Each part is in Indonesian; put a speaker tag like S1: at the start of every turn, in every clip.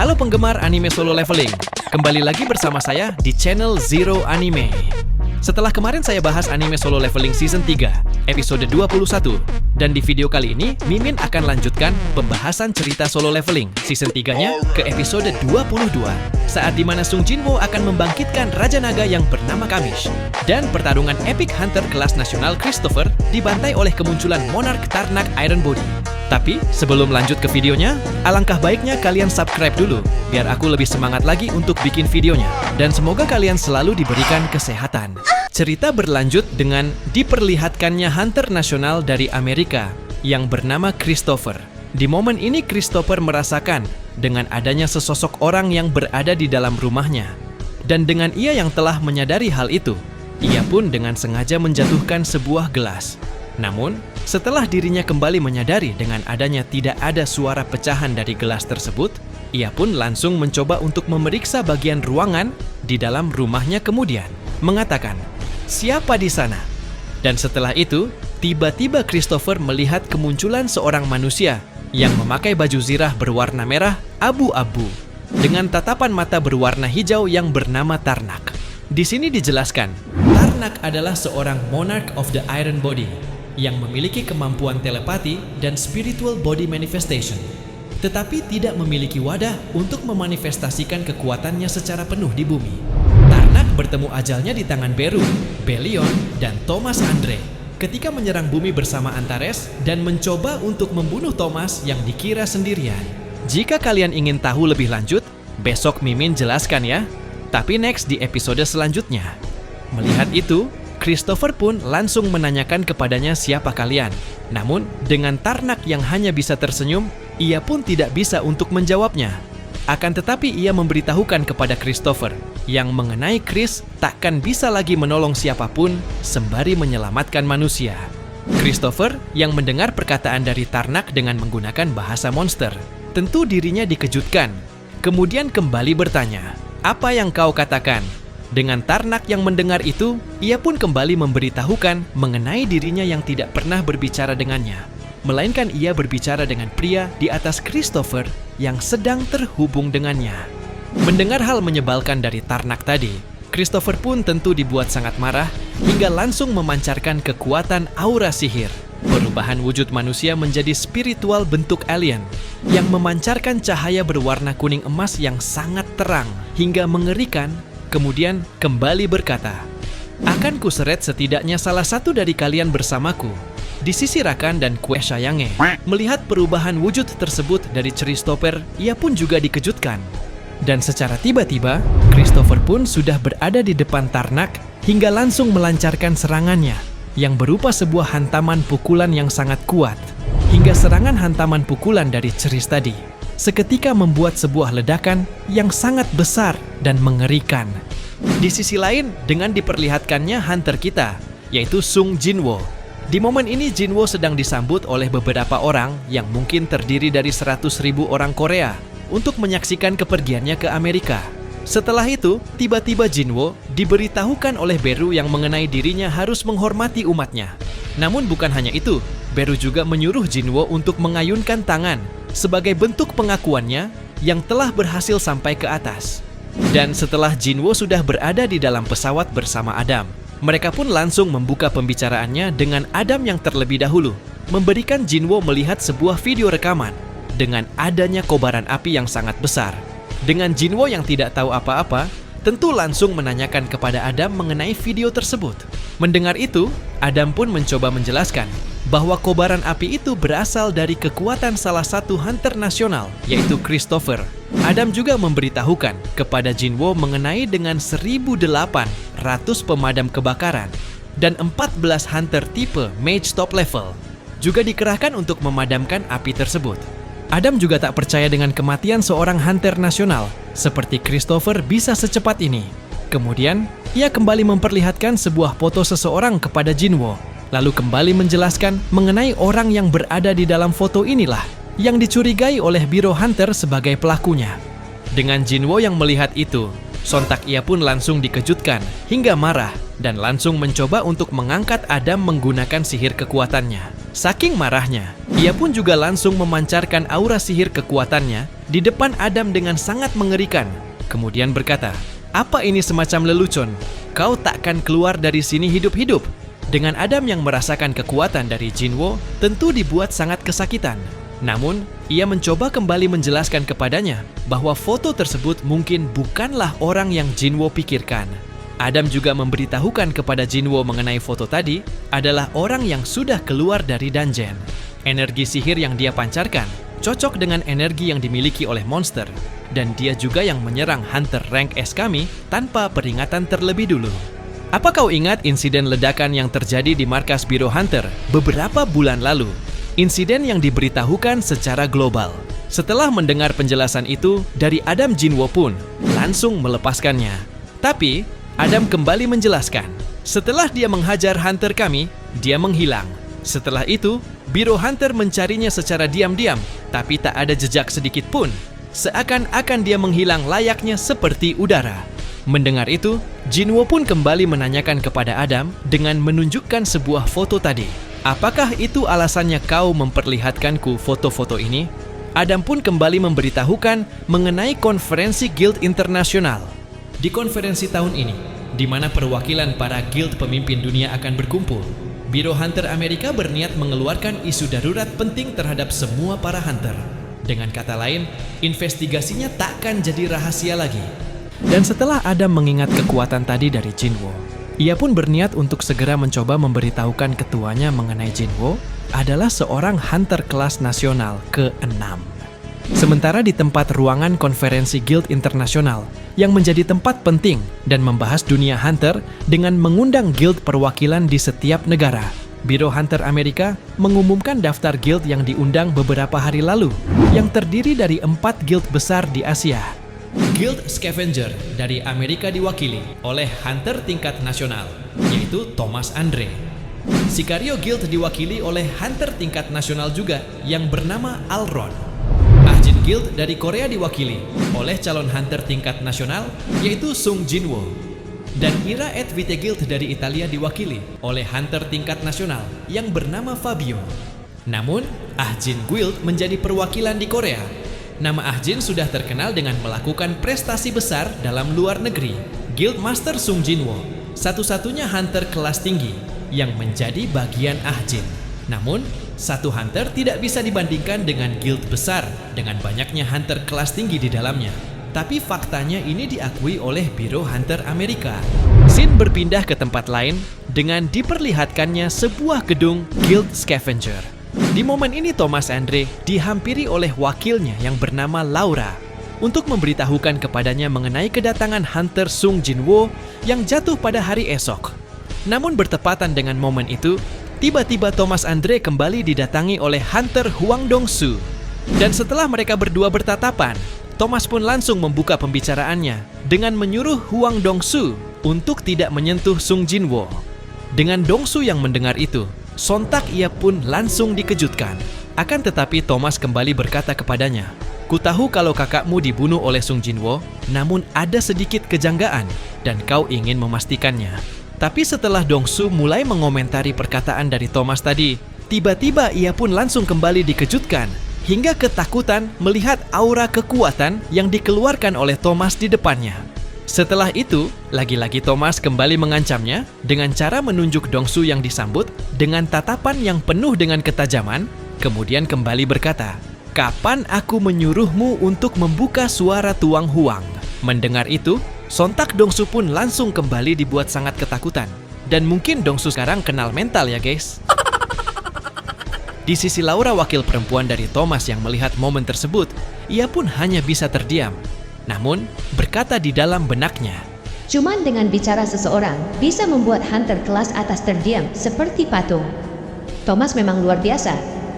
S1: Halo penggemar anime Solo Leveling, kembali lagi bersama saya di channel Zero Anime. Setelah kemarin saya bahas anime Solo Leveling Season 3, episode 21, dan di video kali ini, Mimin akan lanjutkan pembahasan cerita Solo Leveling Season 3-nya ke episode 22, saat dimana Sung Jinwoo akan membangkitkan Raja Naga yang bernama Kamish, dan pertarungan epic hunter kelas nasional Christopher dibantai oleh kemunculan Monarch Tarnak Iron Body. Tapi, sebelum lanjut ke videonya, alangkah baiknya kalian subscribe dulu, biar aku lebih semangat lagi untuk bikin videonya. Dan semoga kalian selalu diberikan kesehatan. Cerita berlanjut dengan diperlihatkannya hunter nasional dari Amerika yang bernama Christopher. Di momen ini Christopher merasakan dengan adanya sesosok orang yang berada di dalam rumahnya. Dan dengan ia yang telah menyadari hal itu, ia pun dengan sengaja menjatuhkan sebuah gelas. Namun, setelah dirinya kembali menyadari dengan adanya tidak ada suara pecahan dari gelas tersebut, ia pun langsung mencoba untuk memeriksa bagian ruangan di dalam rumahnya kemudian mengatakan, "Siapa di sana?" Dan setelah itu, tiba-tiba Christopher melihat kemunculan seorang manusia yang memakai baju zirah berwarna merah abu-abu dengan tatapan mata berwarna hijau yang bernama Tarnak. Di sini dijelaskan, Tarnak adalah seorang Monarch of the Iron Body yang memiliki kemampuan telepati dan spiritual body manifestation, tetapi tidak memiliki wadah untuk memanifestasikan kekuatannya secara penuh di bumi. Tarnak bertemu ajalnya di tangan Beru, Belion, dan Thomas Andre ketika menyerang bumi bersama Antares dan mencoba untuk membunuh Thomas yang dikira sendirian. Jika kalian ingin tahu lebih lanjut, besok Mimin jelaskan ya. Tapi next di episode selanjutnya. Melihat itu, Christopher pun langsung menanyakan kepadanya siapa kalian. Namun, dengan Tarnak yang hanya bisa tersenyum, ia pun tidak bisa untuk menjawabnya. Akan tetapi ia memberitahukan kepada Christopher yang mengenai Chris takkan bisa lagi menolong siapapun sembari menyelamatkan manusia. Christopher yang mendengar perkataan dari Tarnak dengan menggunakan bahasa monster, tentu dirinya dikejutkan. Kemudian kembali bertanya, "Apa yang kau katakan?" Dengan Tarnak yang mendengar itu, ia pun kembali memberitahukan mengenai dirinya yang tidak pernah berbicara dengannya. Melainkan ia berbicara dengan pria di atas Christopher yang sedang terhubung dengannya. Mendengar hal menyebalkan dari Tarnak tadi, Christopher pun tentu dibuat sangat marah hingga langsung memancarkan kekuatan aura sihir. Perubahan wujud manusia menjadi spiritual bentuk alien yang memancarkan cahaya berwarna kuning emas yang sangat terang hingga mengerikan. Kemudian kembali berkata, "Akan kuseret setidaknya salah satu dari kalian bersamaku." Di sisi Rakan dan Kue Sayange, melihat perubahan wujud tersebut dari Christopher, ia pun juga dikejutkan. Dan secara tiba-tiba, Christopher pun sudah berada di depan Tarnak hingga langsung melancarkan serangannya, yang berupa sebuah hantaman pukulan yang sangat kuat. Hingga serangan hantaman pukulan dari Chris tadi seketika membuat sebuah ledakan yang sangat besar dan mengerikan. Di sisi lain, dengan diperlihatkannya hunter kita, yaitu Sung Jinwoo. Di momen ini Jinwoo sedang disambut oleh beberapa orang yang mungkin terdiri dari 100.000 orang Korea untuk menyaksikan kepergiannya ke Amerika. Setelah itu, tiba-tiba Jinwoo diberitahukan oleh Beru yang mengenai dirinya harus menghormati umatnya. Namun bukan hanya itu, Beru juga menyuruh Jinwoo untuk mengayunkan tangan sebagai bentuk pengakuannya yang telah berhasil sampai ke atas. Dan setelah Jinwoo sudah berada di dalam pesawat bersama Adam, mereka pun langsung membuka pembicaraannya dengan Adam yang terlebih dahulu, memberikan Jinwoo melihat sebuah video rekaman dengan adanya kobaran api yang sangat besar. Dengan Jinwoo yang tidak tahu apa-apa, tentu langsung menanyakan kepada Adam mengenai video tersebut. Mendengar itu, Adam pun mencoba menjelaskan bahwa kobaran api itu berasal dari kekuatan salah satu hunter nasional, yaitu Christopher. Adam juga memberitahukan kepada Jinwoo mengenai dengan 1.800 pemadam kebakaran dan 14 hunter tipe mage top level juga dikerahkan untuk memadamkan api tersebut. Adam juga tak percaya dengan kematian seorang hunter nasional seperti Christopher bisa secepat ini. Kemudian, ia kembali memperlihatkan sebuah foto seseorang kepada Jinwoo, lalu kembali menjelaskan mengenai orang yang berada di dalam foto inilah yang dicurigai oleh Biro Hunter sebagai pelakunya. Dengan Jinwoo yang melihat itu, sontak ia pun langsung dikejutkan hingga marah dan langsung mencoba untuk mengangkat Adam menggunakan sihir kekuatannya. Saking marahnya, Ia pun juga langsung memancarkan aura sihir kekuatannya di depan Adam dengan sangat mengerikan. Kemudian berkata, "Apa ini semacam lelucon? Kau takkan keluar dari sini hidup-hidup." Dengan Adam yang merasakan kekuatan dari Jinwo, tentu dibuat sangat kesakitan. Namun, ia mencoba kembali menjelaskan kepadanya bahwa foto tersebut mungkin bukanlah orang yang Jinwo pikirkan. Adam juga memberitahukan kepada Jinwo mengenai foto tadi adalah orang yang sudah keluar dari dungeon. Energi sihir yang dia pancarkan cocok dengan energi yang dimiliki oleh monster, dan dia juga yang menyerang Hunter rank S kami tanpa peringatan terlebih dulu. Apa kau ingat insiden ledakan yang terjadi di markas Biro Hunter beberapa bulan lalu? Insiden yang diberitahukan secara global. Setelah mendengar penjelasan itu dari Adam, Jinwo pun langsung melepaskannya. Tapi Adam kembali menjelaskan, setelah dia menghajar Hunter kami, dia menghilang. Setelah itu, Biro Hunter mencarinya secara diam-diam, tapi tak ada jejak sedikit pun. Seakan-akan dia menghilang layaknya seperti udara. Mendengar itu, Jinwo pun kembali menanyakan kepada Adam dengan menunjukkan sebuah foto tadi. Apakah itu alasannya kau memperlihatkanku foto-foto ini? Adam pun kembali memberitahukan mengenai konferensi Guild Internasional. Di konferensi tahun ini, di mana perwakilan para guild pemimpin dunia akan berkumpul, Biro Hunter Amerika berniat mengeluarkan isu darurat penting terhadap semua para hunter. Dengan kata lain, investigasinya takkan jadi rahasia lagi. Dan setelah Adam mengingat kekuatan tadi dari Jinwo, ia pun berniat untuk segera mencoba memberitahukan ketuanya mengenai Jinwo adalah seorang hunter kelas nasional ke-6. Sementara di tempat ruangan konferensi Guild Internasional yang menjadi tempat penting dan membahas dunia hunter dengan mengundang guild perwakilan di setiap negara, Biro Hunter Amerika mengumumkan daftar guild yang diundang beberapa hari lalu yang terdiri dari 4 guild besar di Asia. Guild Scavenger dari Amerika diwakili oleh hunter tingkat nasional, yaitu Thomas Andre. Sicario Guild diwakili oleh hunter tingkat nasional juga yang bernama Alron. Ahjin Guild dari Korea diwakili oleh calon hunter tingkat nasional, yaitu Sung Jinwo. Dan Ira et Vitae Guild dari Italia diwakili oleh hunter tingkat nasional yang bernama Fabio. Namun, Ahjin Guild menjadi perwakilan di Korea. Nama Ahjin sudah terkenal dengan melakukan prestasi besar dalam luar negeri. Guild Master Sung Jinwo, satu-satunya hunter kelas tinggi yang menjadi bagian Ahjin. Namun, satu hunter tidak bisa dibandingkan dengan guild besar dengan banyaknya hunter kelas tinggi di dalamnya. Tapi faktanya ini diakui oleh Biro Hunter Amerika. Scene berpindah ke tempat lain dengan diperlihatkannya sebuah gedung Guild Scavenger. Di momen ini Thomas Andre dihampiri oleh wakilnya yang bernama Laura untuk memberitahukan kepadanya mengenai kedatangan hunter Sung Jinwo yang jatuh pada hari esok. Namun bertepatan dengan momen itu, tiba-tiba Thomas Andre kembali didatangi oleh hunter Huang Dongsu. Dan setelah mereka berdua bertatapan, Thomas pun langsung membuka pembicaraannya dengan menyuruh Huang Dongsu untuk tidak menyentuh Sung Jinwo. Dengan Dongsu yang mendengar itu, sontak ia pun langsung dikejutkan. Akan tetapi Thomas kembali berkata kepadanya, "Kutahu kalau kakakmu dibunuh oleh Sung Jinwo, namun ada sedikit kejanggaan dan kau ingin memastikannya." Tapi setelah Dongsu mulai mengomentari perkataan dari Thomas tadi, tiba-tiba ia pun langsung kembali dikejutkan hingga ketakutan melihat aura kekuatan yang dikeluarkan oleh Thomas di depannya. Setelah itu, lagi-lagi Thomas kembali mengancamnya dengan cara menunjuk Dongsu yang disambut dengan tatapan yang penuh dengan ketajaman, kemudian kembali berkata, "Kapan aku menyuruhmu untuk membuka suara tuang Huang?" Mendengar itu, sontak Dongsu pun langsung kembali dibuat sangat ketakutan. Dan mungkin Dongsu sekarang kenal mental ya guys. Di sisi Laura, wakil perempuan dari Thomas yang melihat momen tersebut, ia pun hanya bisa terdiam. Namun, berkata di dalam benaknya,
S2: "Cuman dengan bicara seseorang bisa membuat hunter kelas atas terdiam seperti patung. Thomas memang luar biasa,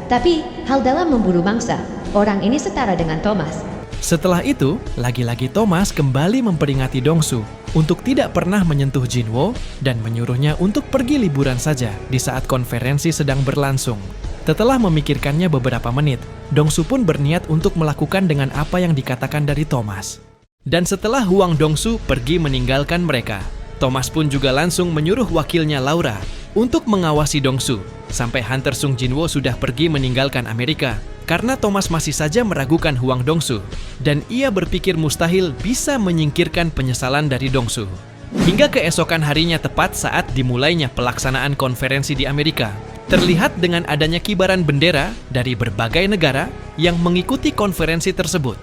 S2: tapi hal dalam memburu mangsa, orang ini setara dengan Thomas."
S1: Setelah itu, lagi-lagi Thomas kembali memperingati Dongsu untuk tidak pernah menyentuh Jinwo dan menyuruhnya untuk pergi liburan saja di saat konferensi sedang berlangsung. Setelah memikirkannya beberapa menit, Dongsu pun berniat untuk melakukan dengan apa yang dikatakan dari Thomas. Dan setelah Huang Dongsu pergi meninggalkan mereka, Thomas pun juga langsung menyuruh wakilnya Laura untuk mengawasi Dongsu sampai Hunter Sung Jinwo sudah pergi meninggalkan Amerika karena Thomas masih saja meragukan Huang Dongsu dan ia berpikir mustahil bisa menyingkirkan penyesalan dari Dongsu. Hingga keesokan harinya tepat saat dimulainya pelaksanaan konferensi di Amerika, terlihat dengan adanya kibaran bendera dari berbagai negara yang mengikuti konferensi tersebut.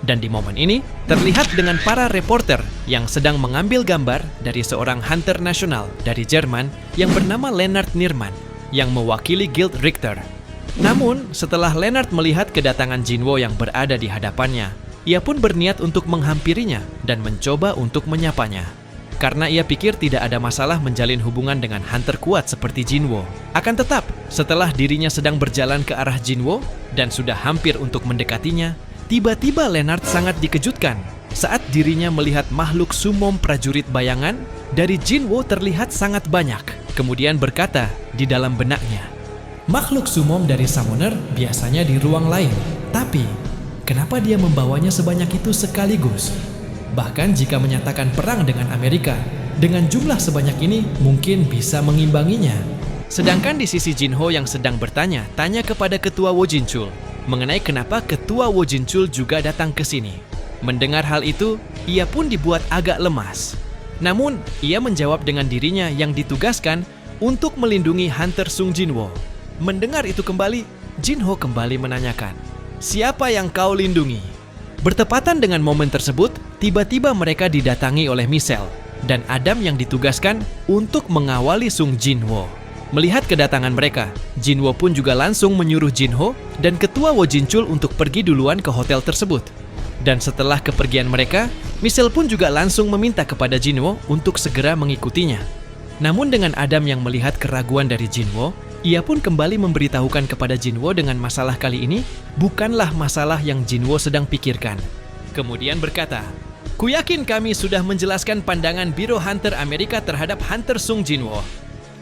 S1: Dan di momen ini, terlihat dengan para reporter yang sedang mengambil gambar dari seorang hunter nasional dari Jerman yang bernama Lennart Nierman yang mewakili Guild Richter. Namun, setelah Lennart melihat kedatangan Jinwo yang berada di hadapannya, ia pun berniat untuk menghampirinya dan mencoba untuk menyapanya. Karena ia pikir tidak ada masalah menjalin hubungan dengan hunter kuat seperti Jinwo. Akan tetap, setelah dirinya sedang berjalan ke arah Jinwo dan sudah hampir untuk mendekatinya, tiba-tiba Lennart sangat dikejutkan saat dirinya melihat makhluk sumom prajurit bayangan dari Jinwo terlihat sangat banyak. Kemudian berkata di dalam benaknya, "Makhluk sumom dari Summoner biasanya di ruang lain, tapi kenapa dia membawanya sebanyak itu sekaligus? Bahkan jika menyatakan perang dengan Amerika, dengan jumlah sebanyak ini mungkin bisa mengimbanginya." Sedangkan di sisi Jinho yang sedang bertanya, tanya kepada ketua Wojinchul mengenai kenapa ketua Wojinchul juga datang ke sini. Mendengar hal itu, ia pun dibuat agak lemas. Namun, ia menjawab dengan dirinya yang ditugaskan untuk melindungi Hunter Sung Jinwo. Mendengar itu kembali, Jinho kembali menanyakan, "Siapa yang kau lindungi?" Bertepatan dengan momen tersebut, tiba-tiba mereka didatangi oleh Michelle dan Adam yang ditugaskan untuk mengawali Sung Jinwo. Melihat kedatangan mereka, Jinwo pun juga langsung menyuruh Jinho dan ketua Wojinchul untuk pergi duluan ke hotel tersebut. Dan setelah kepergian mereka, Michelle pun juga langsung meminta kepada Jinwo untuk segera mengikutinya. Namun dengan Adam yang melihat keraguan dari Jinwo, ia pun kembali memberitahukan kepada Jinwo dengan masalah kali ini bukanlah masalah yang Jinwo sedang pikirkan. Kemudian berkata, "Ku yakin kami sudah menjelaskan pandangan Biro Hunter Amerika terhadap Hunter Sung Jinwo."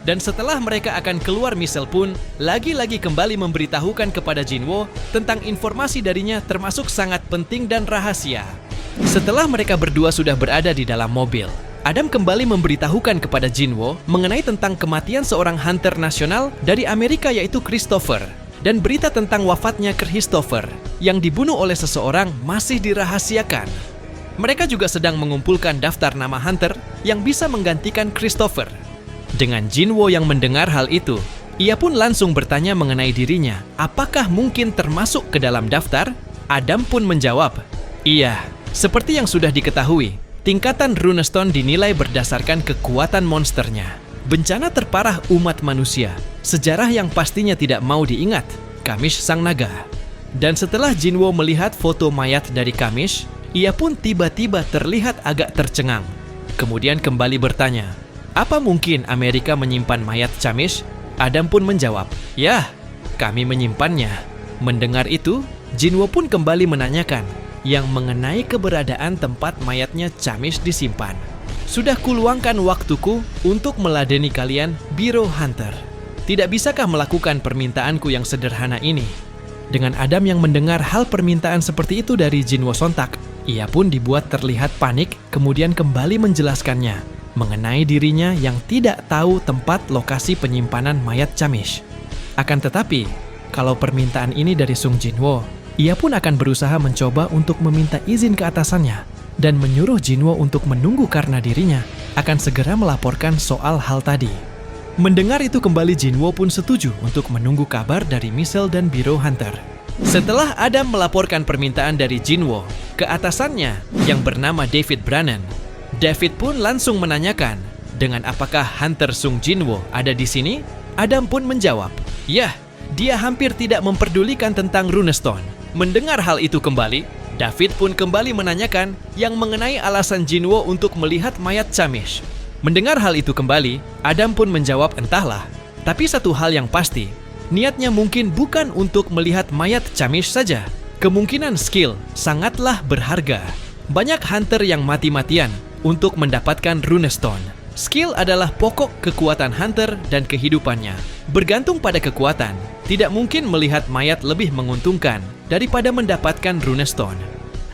S1: Dan setelah mereka akan keluar, Michelle pun lagi-lagi kembali memberitahukan kepada Jinwo tentang informasi darinya termasuk sangat penting dan rahasia. Setelah mereka berdua sudah berada di dalam mobil, Adam kembali memberitahukan kepada Jinwo mengenai tentang kematian seorang hunter nasional dari Amerika yaitu Christopher. Dan berita tentang wafatnya Christopher yang dibunuh oleh seseorang masih dirahasiakan. Mereka juga sedang mengumpulkan daftar nama hunter yang bisa menggantikan Christopher. Dengan Jinwo yang mendengar hal itu, ia pun langsung bertanya mengenai dirinya, apakah mungkin termasuk ke dalam daftar? Adam pun menjawab, "Iya, seperti yang sudah diketahui, tingkatan Runestone dinilai berdasarkan kekuatan monsternya. Bencana terparah umat manusia, sejarah yang pastinya tidak mau diingat, Kamish Sang Naga." Dan setelah Jinwo melihat foto mayat dari Kamish, ia pun tiba-tiba terlihat agak tercengang. Kemudian kembali bertanya, "Apa mungkin Amerika menyimpan mayat Kamish?" Adam pun menjawab, "Ya, kami menyimpannya." Mendengar itu, Jinwo pun kembali menanyakan yang mengenai keberadaan tempat mayatnya Kamish disimpan. "Sudah kuluangkan waktuku untuk meladeni kalian, Biro Hunter. Tidak bisakah melakukan permintaanku yang sederhana ini?" Dengan Adam yang mendengar hal permintaan seperti itu dari Jinwo sontak, ia pun dibuat terlihat panik kemudian kembali menjelaskannya mengenai dirinya yang tidak tahu tempat lokasi penyimpanan mayat Kamish. Akan tetapi, kalau permintaan ini dari Sung Jinwo, ia pun akan berusaha mencoba untuk meminta izin ke atasannya dan menyuruh Jinwo untuk menunggu karena dirinya akan segera melaporkan soal hal tadi. Mendengar itu kembali, Jinwo pun setuju untuk menunggu kabar dari Michelle dan Biro Hunter. Setelah Adam melaporkan permintaan dari Jinwo ke atasannya yang bernama David Brannan, David pun langsung menanyakan, dengan apakah Hunter Sung Jinwo ada di sini? Adam pun menjawab, "Yah, dia hampir tidak memperdulikan tentang Runestone." Mendengar hal itu kembali, David pun kembali menanyakan yang mengenai alasan Jinwo untuk melihat mayat Kamish. Mendengar hal itu kembali, Adam pun menjawab entahlah. Tapi satu hal yang pasti, niatnya mungkin bukan untuk melihat mayat Kamish saja. Kemungkinan skill sangatlah berharga. Banyak hunter yang mati-matian untuk mendapatkan Runestone. Skill adalah pokok kekuatan hunter dan kehidupannya. Bergantung pada kekuatan, tidak mungkin melihat mayat lebih menguntungkan daripada mendapatkan Runestone.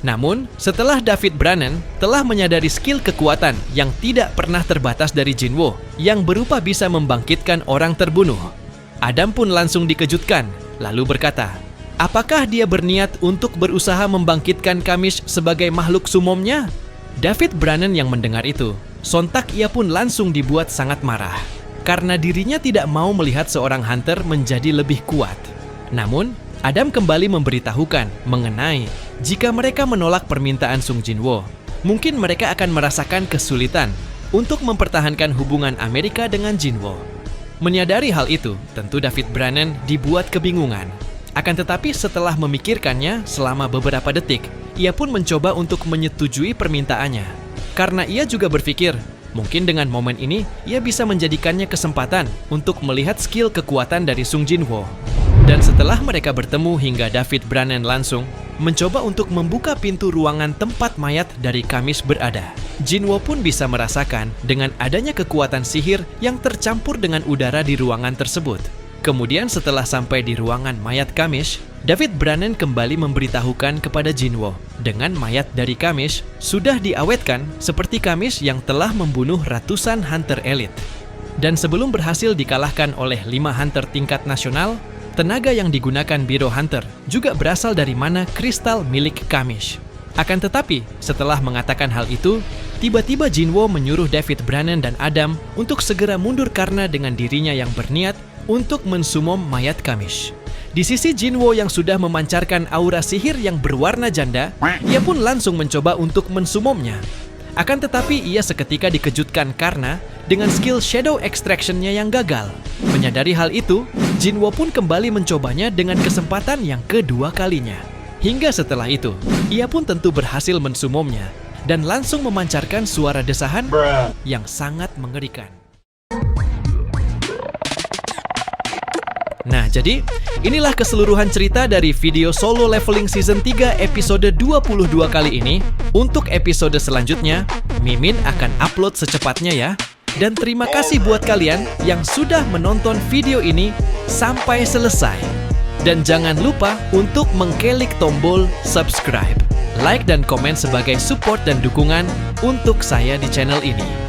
S1: Namun, setelah David Brannan telah menyadari skill kekuatan yang tidak pernah terbatas dari Jinwo, yang berupa bisa membangkitkan orang terbunuh, Adam pun langsung dikejutkan, lalu berkata, apakah dia berniat untuk berusaha membangkitkan Kamish sebagai makhluk sumomnya? David Brannen yang mendengar itu, sontak ia pun langsung dibuat sangat marah, karena dirinya tidak mau melihat seorang hunter menjadi lebih kuat. Namun, Adam kembali memberitahukan mengenai jika mereka menolak permintaan Sung Jinwo, mungkin mereka akan merasakan kesulitan untuk mempertahankan hubungan Amerika dengan Jinwo. Menyadari hal itu, tentu David Brannen dibuat kebingungan. Akan tetapi setelah memikirkannya selama beberapa detik, ia pun mencoba untuk menyetujui permintaannya. Karena ia juga berpikir, mungkin dengan momen ini, ia bisa menjadikannya kesempatan untuk melihat skill kekuatan dari Sung Jinwo. Dan setelah mereka bertemu hingga David Brannen langsung mencoba untuk membuka pintu ruangan tempat mayat dari Kamish berada. Jinwo pun bisa merasakan dengan adanya kekuatan sihir yang tercampur dengan udara di ruangan tersebut. Kemudian setelah sampai di ruangan mayat Kamish, David Brannen kembali memberitahukan kepada Jinwo dengan mayat dari Kamish sudah diawetkan seperti Kamish yang telah membunuh ratusan hunter elit. Dan sebelum berhasil dikalahkan oleh 5 hunter tingkat nasional, tenaga yang digunakan Biro Hunter juga berasal dari mana kristal milik Kamish. Akan tetapi, setelah mengatakan hal itu, tiba-tiba Jinwo menyuruh David Brannen dan Adam untuk segera mundur karena dengan dirinya yang berniat untuk mensumom mayat Kamish. Di sisi Jinwo yang sudah memancarkan aura sihir yang berwarna janda, ia pun langsung mencoba untuk mensumomnya. Akan tetapi ia seketika dikejutkan karena dengan skill Shadow Extraction-nya yang gagal. Menyadari hal itu, Jinwo pun kembali mencobanya dengan kesempatan yang kedua kalinya. Hingga setelah itu, ia pun tentu berhasil mensumomnya dan langsung memancarkan suara desahan yang sangat mengerikan. Nah, jadi inilah keseluruhan cerita dari video Solo Leveling Season 3 episode 22 kali ini. Untuk episode selanjutnya, Mimin akan upload secepatnya ya. Dan terima kasih buat kalian yang sudah menonton video ini sampai selesai. Dan jangan lupa untuk mengklik tombol subscribe, like dan komen sebagai support dan dukungan untuk saya di channel ini.